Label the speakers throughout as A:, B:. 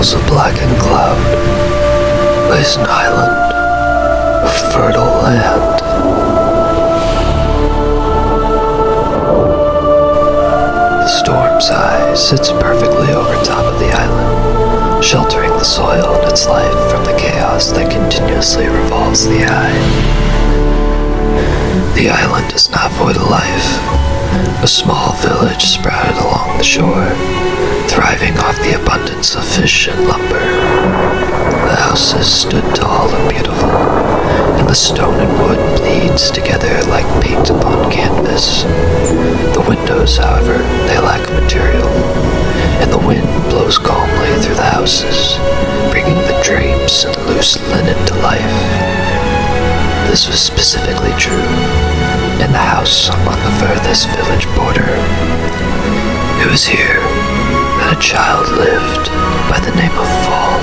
A: walls of blackened cloud lays an island of fertile land. The storm's eye sits perfectly over top of the island, sheltering the soil and its life from the chaos that continuously revolves the eye. The island is not void of life. A small village sprouted along the shore, thriving off the abundance of fish and lumber. The houses stood tall and beautiful, and the stone and wood bleeds together like paint upon canvas. The windows, however, they lack material, and the wind blows calmly through the houses, bringing the drapes and loose linen to life. This was specifically true in the house on the furthest village border. It was here that a child lived by the name of Fall.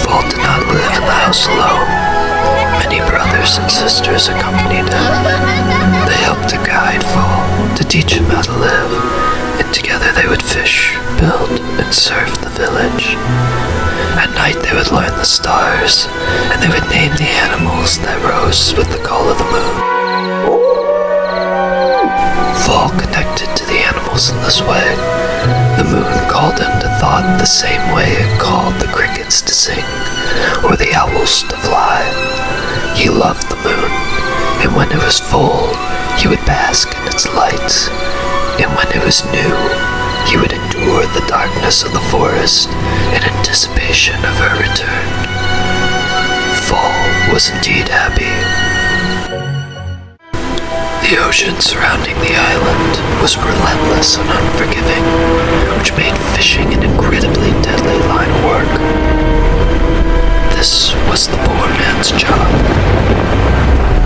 A: Fall did not live in the house alone. Many brothers and sisters accompanied him. They helped to guide Fall, to teach him how to live, and together they would fish, build, and serve the village. At night they would learn the stars, and they would name the animals that rose with the call of the moon. Fall connected to the animals in this way. The moon called him to thought the same way it called the crickets to sing, or the owls to fly. He loved the moon, and when it was full, he would bask in its light, and when it was new, he would endure the darkness of the forest in anticipation of her return. Fall was indeed happy. The ocean surrounding the island was relentless and unforgiving, which made fishing an incredibly deadly line of work. This was the poor man's job.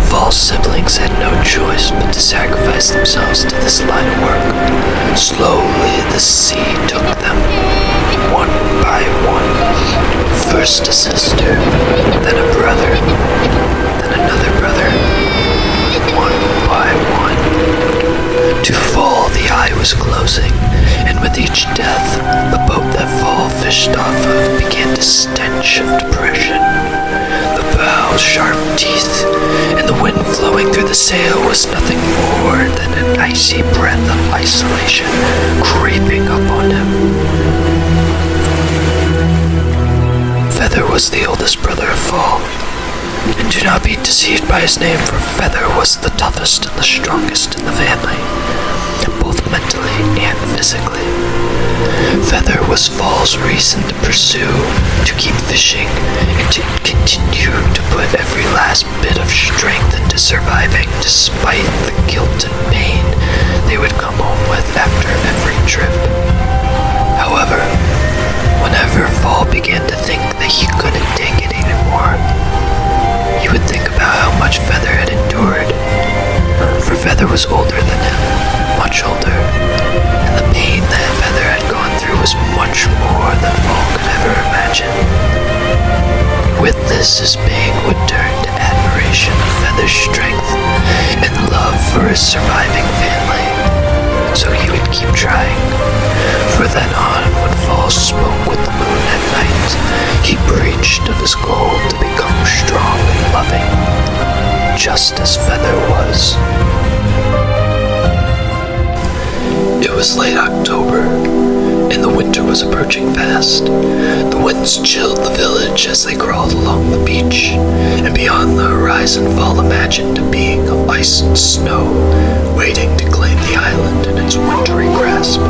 A: Fall's siblings had no choice but to sacrifice themselves to this line of work. Slowly the sea took them, one by one. First a sister, then a brother, then another brother, one by one. To Fall the eye was closing, and with each death, the boat that Fall fished off of began to stench of depression. The bow's sharp teeth and the wind flowing through the sail was nothing more than an icy breath of isolation creeping up on him. Feather was the oldest brother of Fall, and do not be deceived by his name, for Feather was the toughest and the strongest in the family, both mentally and physically. Feather was Fall's reason to pursue, to keep fishing, and to continue to put every last bit of strength into surviving despite the guilt and pain they would come home with after every trip. However, whenever Fall began to think that he couldn't take it anymore, he would think about how much Feather had endured, for Feather was older than him, much older, and the pain that Feather had gone through was much more than Fall could ever imagine. With this, his pain would turn to admiration of Feather's strength and love for his surviving family, so he would keep trying. For then on, when Fall spoke with the moon at night, he preached of his goal to become strong and loving, just as Feather was. It was late October, and the winter was approaching fast. The winds chilled the village as they crawled along the beach, and beyond the horizon Fall imagined a being of ice and snow, waiting to claim the island in its wintry grasp.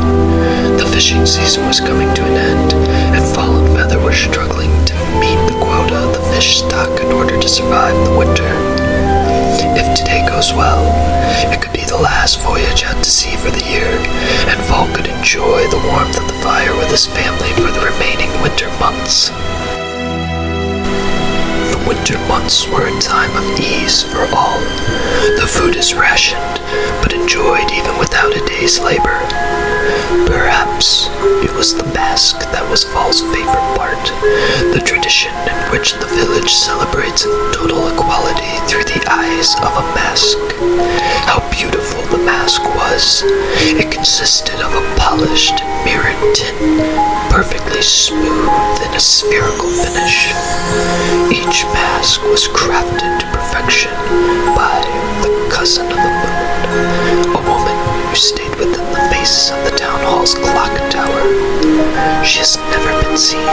A: The fishing season was coming to an end, and Fall and Feather were struggling to meet the quota of the fish stock in order to survive the winter. If today goes well, it could be the last voyage out to sea for the year, and Fall could enjoy the warmth of the fire with his family for the remaining winter months. The winter months were a time of ease for all. The food is rationed, but enjoyed even without a day's labor. Perhaps it was the mask that was Fall's favorite part, the tradition in which the village celebrates total equality through the eyes of a mask. How beautiful the mask was! It consisted of a polished, mirrored tin, perfectly smooth in a spherical finish. Each mask was crafted to perfection by the cousin of the moon, a woman who stayed within the face of the town hall's clock tower. She has never been seen,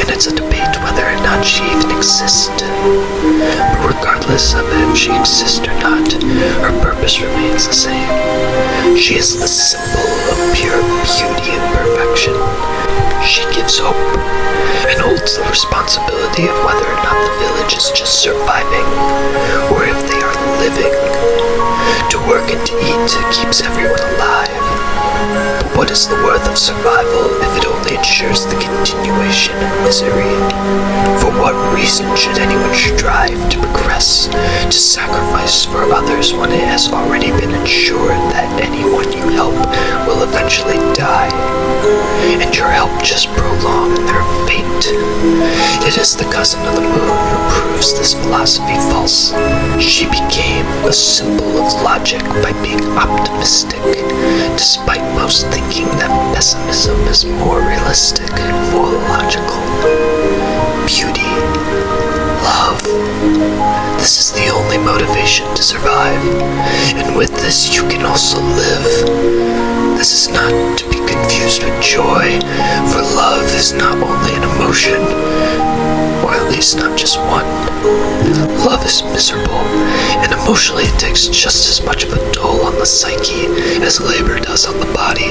A: and it's a debate whether or not she even exists. But regardless of if she exists or not, her purpose remains the same. She is the symbol of pure beauty and perfection. She gives hope and holds the responsibility of whether or not the village is just surviving or if they are living. To work and to eat keeps everyone alive. But what is the worth of survival if it only ensures the continuation of misery? For what reason should anyone strive to progress, to sacrifice for others when it has already been ensured that anyone you help will eventually die, and your help just prolong their fate? It is the cousin of the moon who proves this philosophy false. She became a symbol of logic by being optimistic, despite most thinking that pessimism is more realistic, more logical. Beauty, love, this is the only motivation to survive, and with this you can also live. This is not to be confused with joy, for love is not only an emotion, or at least not just one. Love is miserable, and emotionally it takes just as much of a toll on the psyche as labor does on the body.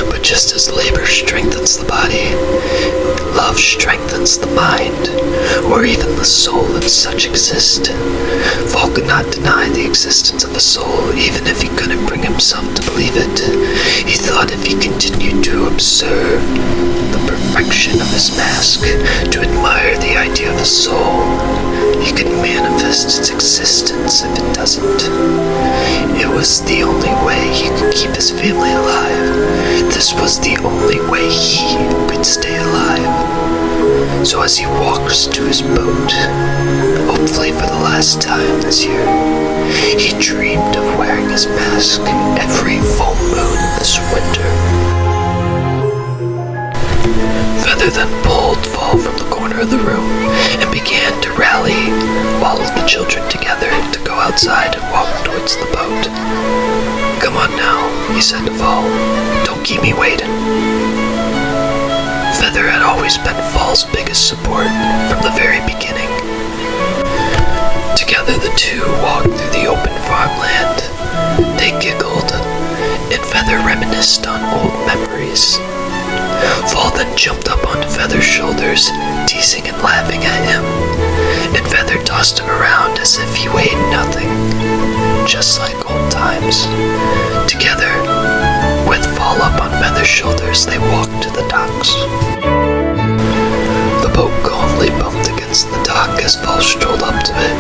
A: But just as labor strengthens the body, love strengthens the mind, or even the soul if such exist. Paul could not deny the existence of a soul, even if he couldn't bring himself to believe it. He thought if he continued to observe the perfection of his mask, to admire the idea of a soul, he could manifest its existence if it doesn't. It was the only way he could keep his family alive. This was the only way he could stay alive. So as he walks to his boat, hopefully for the last time this year, he dreamed of wearing his mask every full moon this winter. Feather then pulled Fall from the corner of the room and began to rally all of the children together to go outside and walk towards the boat. "Come on now," he said to Fall. "Don't keep me waiting." Feather had always been Fall's biggest support from the very beginning. Together the two walked through the open farmland. They giggled, and Feather reminisced on old memories. Fall then jumped up onto Feather's shoulders, teasing and laughing at him, and Feather tossed him around as if he weighed nothing, just like old times. Together, with Fall up on Feather's shoulders, they walked to the docks. The boat calmly bumped against the dock as Fall strolled up to it.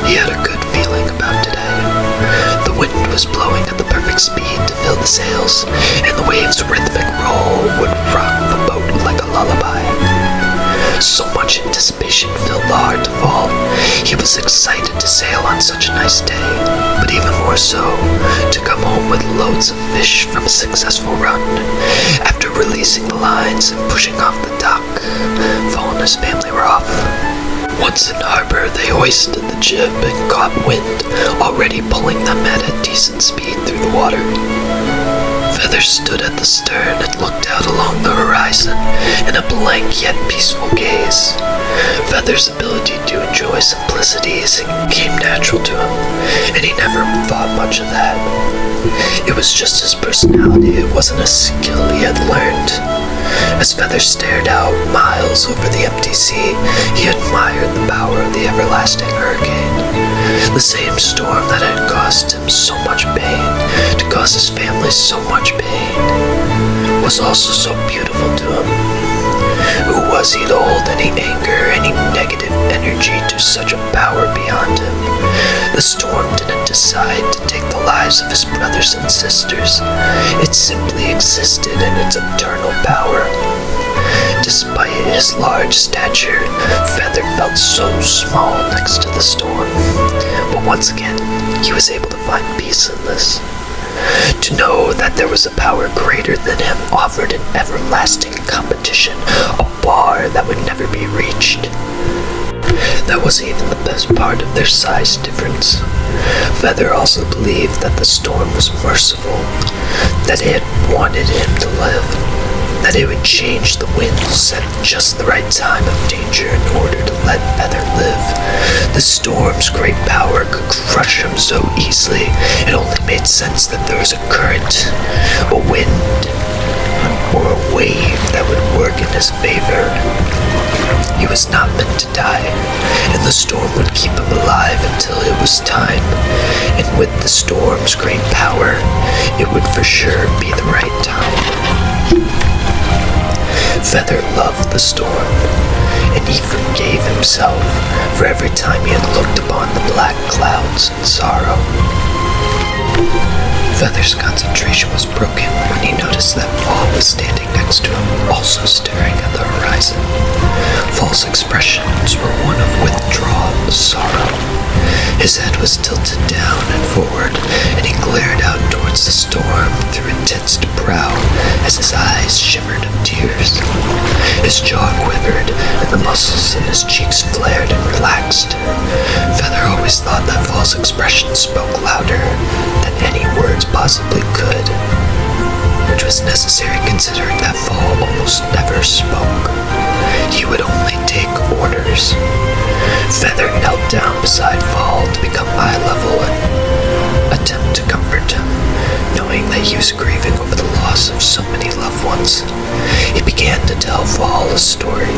A: He had a good feeling about today. The wind was blowing at the perfect speed to fill the sails, and the waves' rhythmic roll would rock the boat like a lullaby. So much anticipation filled the heart of Fall. He was excited to sail on such a nice day, but even more so, to come home with loads of fish from a successful run. After releasing the lines and pushing off the dock, Fall and his family were off. Once in harbor, they hoisted the jib and caught wind, already pulling them at a decent speed through the water. Feather stood at the stern and looked out along the horizon in a blank yet peaceful gaze. Feather's ability to enjoy simplicities came natural to him, and he never thought much of that. It was just his personality, it wasn't a skill he had learned. As Feather stared out miles over the empty sea, he admired the power of the everlasting hurricane. The same storm that had caused him so much pain, to cause his family so much pain, was also so beautiful to him. Who was he to hold any anger, any negative energy to such a power beyond him? The storm didn't decide to take the lives of his brothers and sisters. It simply existed in its eternal power. Despite his large stature, Feather felt so small next to the storm. But once again, he was able to find peace in this. To To know that there was a power greater than him offered an everlasting competition, a bar that would never be reached. That wasn't even the best part of their size difference. Feather also believed that the storm was merciful, that it wanted him to live, that it would change the winds at just the right time of danger in order to let Feather live. The storm's great power could crush him so easily, it only made sense that there was a current, a wind, or a wave that would work in his favor. He was not meant to die, and the storm would keep him alive until it was time. And with the storm's great power, it would for sure be the right time. Feather loved the storm, and he forgave himself for every time he had looked upon the black clouds in sorrow. Feather's concentration was broken when he noticed that Fall was standing next to him, also staring at the horizon. Fall's expressions were one of withdrawn sorrow. His head was tilted down and forward, and he glared out towards the storm through a tensed brow as his eyes shimmered of tears. His jaw quivered, and the muscles in his cheeks flared and relaxed. Feather always thought that Fall's expression spoke louder than any words possibly could, which was necessary considering that Fall almost never spoke. He would only take orders. Feather knelt down beside Fall to become eye level and attempt to comfort him, knowing that he was grieving over the loss of so many loved ones. He began to tell Fall a story.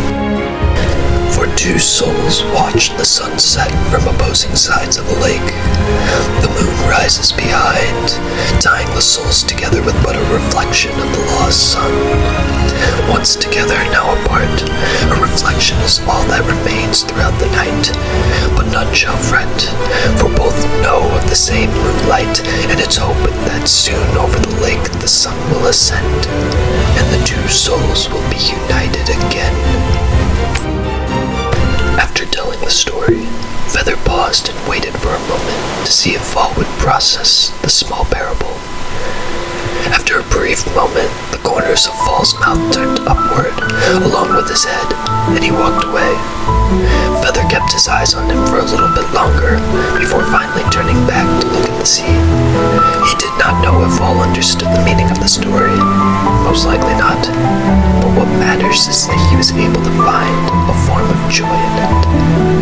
A: For two souls watch the sunset from opposing sides of a lake. The moon rises behind, tying the souls together with but a reflection of the lost sun. Once together, now apart, a reflection is all that remains throughout the night. But none shall fret, for both know of the same moonlight, and it's hoped that soon over the lake the sun will ascend, and the two souls will be united again. After telling the story, Feather paused and waited for a moment to see if Fall would process the small parable. After a brief moment, the corners of Fall's mouth turned upward, along with his head, and he walked away. Feather kept his eyes on him for a little bit longer, before finally turning back to look at the sea. He did not know if Fall understood the meaning of the story. Most likely not. But what matters is that he was able to find a form of joy in it.